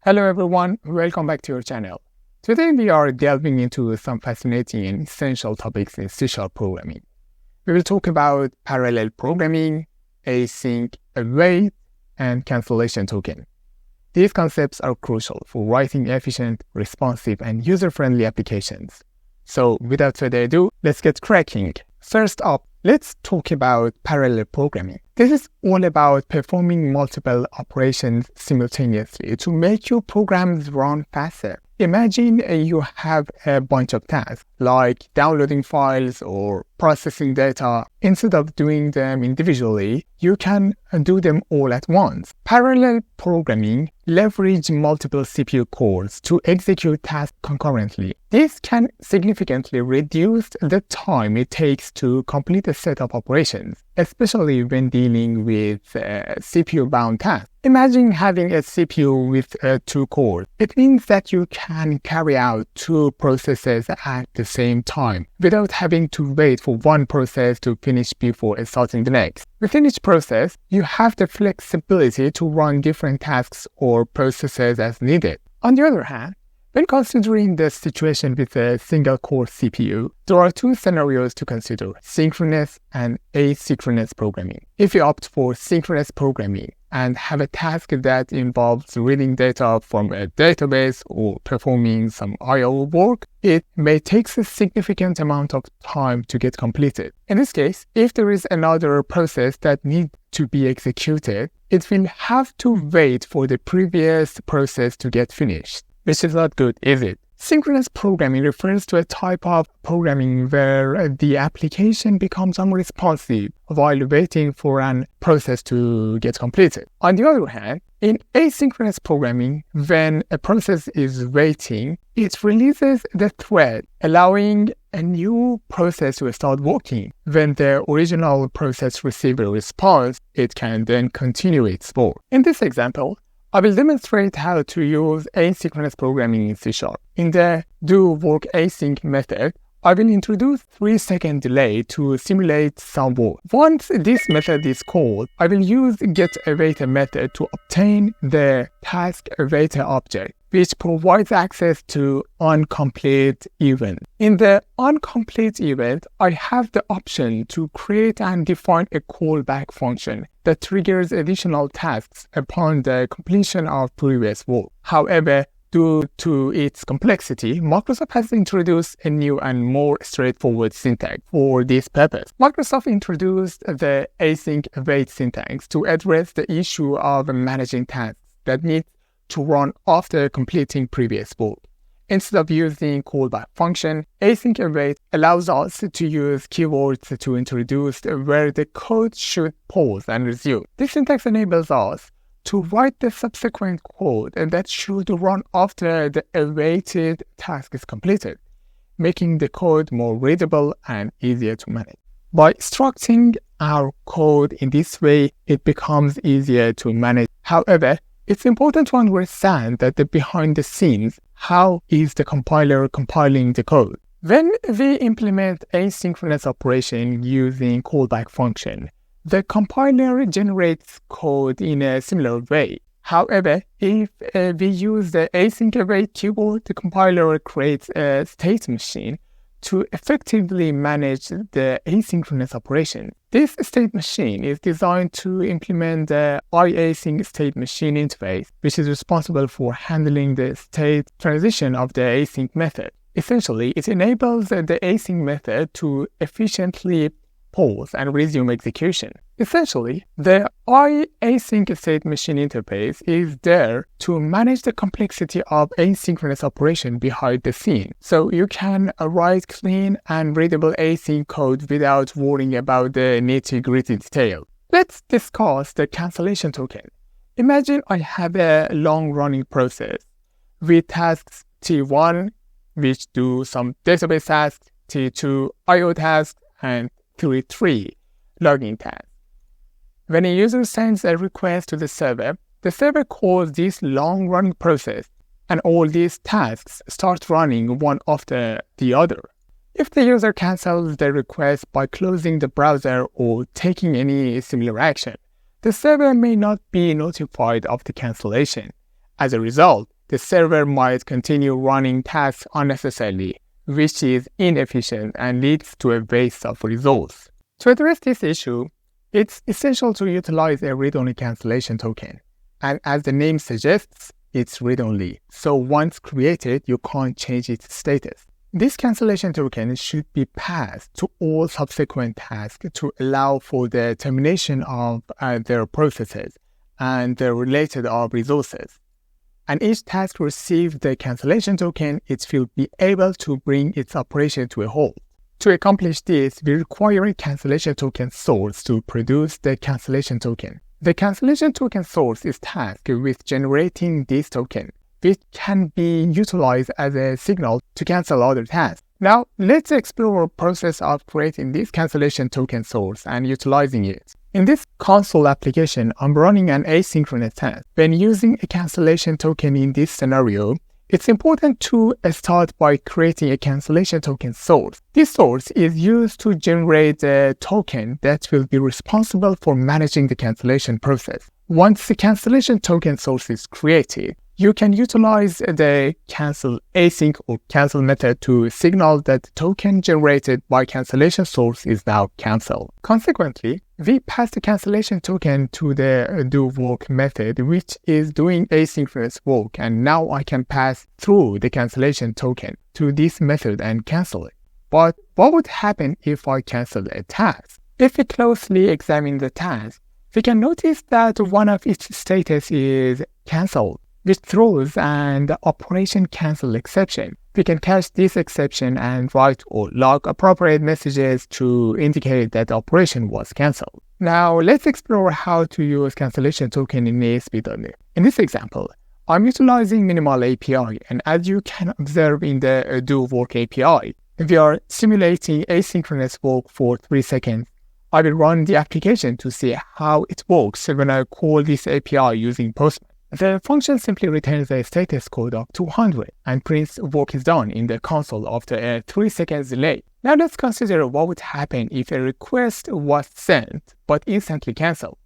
Hello everyone, welcome back to your channel. Today we are delving into some fascinating and essential topics in C# programming. We will talk about parallel programming, async, await, and cancellation token. These concepts are crucial for writing efficient, responsive, and user-friendly applications. So without further ado, let's get cracking. First up, let's talk about parallel programming. This is all about performing multiple operations simultaneously to make your programs run faster. Imagine you have a bunch of tasks, like downloading files or processing data. Instead of doing them individually, you can do them all at once. Parallel programming leverages multiple CPU cores to execute tasks concurrently. This can significantly reduce the time it takes to complete a set of operations, especially when dealing with CPU-bound tasks. Imagine having a CPU with 2 cores. It means that you can carry out 2 processes at the same time without having to wait for one process to finish before starting the next. Within each process, you have the flexibility to run different tasks or processes as needed. On the other hand, when considering the situation with a single-core CPU, there are 2 scenarios to consider: synchronous and asynchronous programming. If you opt for synchronous programming and have a task that involves reading data from a database or performing some I/O work, it may take a significant amount of time to get completed. In this case, if there is another process that needs to be executed, it will have to wait for the previous process to get finished, which is not good, is it? Synchronous programming refers to a type of programming where the application becomes unresponsive while waiting for an process to get completed. On the other hand, in asynchronous programming, when a process is waiting, it releases the thread, allowing a new process to start working. When the original process receives a response, it can then continue its work. In this example, I will demonstrate how to use asynchronous programming in C#. In the doWorkAsync method, I will introduce 3-second delay to simulate some work. Once this method is called, I will use getAwaiter method to obtain the taskAwaiter object, which provides access to onComplete event. In the onComplete event, I have the option to create and define a callback function that triggers additional tasks upon the completion of previous work. However, due to its complexity, Microsoft has introduced a new and more straightforward syntax for this purpose. Microsoft introduced the async await syntax to address the issue of managing tasks that need to run after completing previous work. Instead of using callback function, async await allows us to use keywords to introduce where the code should pause and resume. This syntax enables us to write the subsequent code that should run after the awaited task is completed, making the code more readable and easier to manage. By structuring our code in this way, it becomes easier to manage. However, it's important to understand that behind the scenes, how is the compiler compiling the code? When we implement asynchronous operation using callback function, the compiler generates code in a similar way. However, if we use the async await keyword, the compiler creates a state machine to effectively manage the asynchronous operation. This state machine is designed to implement the iAsync state machine interface, which is responsible for handling the state transition of the async method. Essentially, it enables the async method to efficiently pause and resume execution. Essentially, the iAsync state machine interface is there to manage the complexity of asynchronous operation behind the scene, so you can write clean and readable async code without worrying about the nitty-gritty detail. Let's discuss the cancellation token. Imagine I have a long-running process with tasks T1, which do some database tasks, T2 I/O tasks, and T3 logging tasks. When a user sends a request to the server calls this long-running process, and all these tasks start running one after the other. If the user cancels the request by closing the browser or taking any similar action, the server may not be notified of the cancellation, As a result, the server might continue running tasks unnecessarily, which is inefficient and leads to a waste of resource. To address this issue, it's essential to utilize a read-only cancellation token. And as the name suggests, it's read-only. So once created, you can't change its status. This cancellation token should be passed to all subsequent tasks to allow for the termination of their processes and the related resources. And each task receives the cancellation token, it will be able to bring its operation to a halt. To accomplish this, we require a cancellation token source to produce the cancellation token. The cancellation token source is tasked with generating this token, which can be utilized as a signal to cancel other tasks. Now, let's explore the process of creating this cancellation token source and utilizing it. In this console application, I'm running an asynchronous task. When using a cancellation token in this scenario, it's important to start by creating a cancellation token source. This source is used to generate a token that will be responsible for managing the cancellation process. Once the cancellation token source is created, you can utilize the cancel async or cancel method to signal that the token generated by cancellation source is now canceled. Consequently, we pass the cancellation token to the do work method, which is doing asynchronous work, and now I can pass through the cancellation token to this method and cancel it. But what would happen if I cancel a task? If we closely examine the task, we can notice that one of its status is cancelled, which throws an operation cancel exception. We can catch this exception and write or log appropriate messages to indicate that the operation was cancelled. Now, let's explore how to use cancellation token in ASP.NET. In this example, I'm utilizing Minimal API, and as you can observe in the do work API, we are simulating asynchronous work for 3 seconds. I will run the application to see how it works when I call this API using Postman. The function simply returns a status code of 200 and prints work is done in the console after a 3 seconds delay. Now let's consider what would happen if a request was sent but instantly cancelled.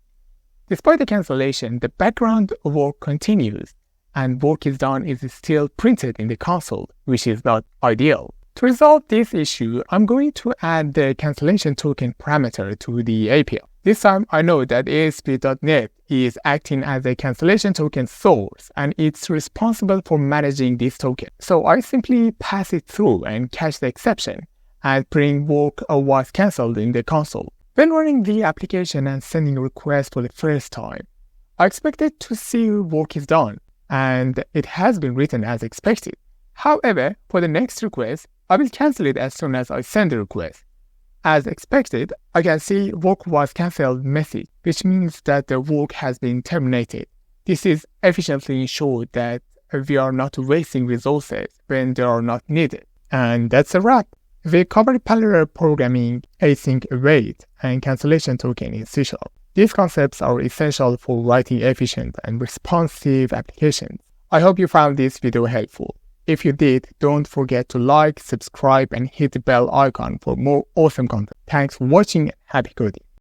Despite the cancellation, the background work continues and work is done is still printed in the console, which is not ideal. To resolve this issue, I'm going to add the cancellation token parameter to the API. This time, I know that ASP.NET is acting as a cancellation token source and it's responsible for managing this token. So I simply pass it through and catch the exception and print work was cancelled in the console. When running the application and sending a request for the first time, I expected to see work is done and it has been written as expected. However, for the next request, I will cancel it as soon as I send the request. As expected, I can see work was cancelled message, which means that the work has been terminated. This is efficiently ensured that we are not wasting resources when they are not needed. And that's a wrap. We covered parallel programming, async await, and cancellation token in C#. These concepts are essential for writing efficient and responsive applications. I hope you found this video helpful. If you did, don't forget to like, subscribe, and hit the bell icon for more awesome content. Thanks for watching and happy coding.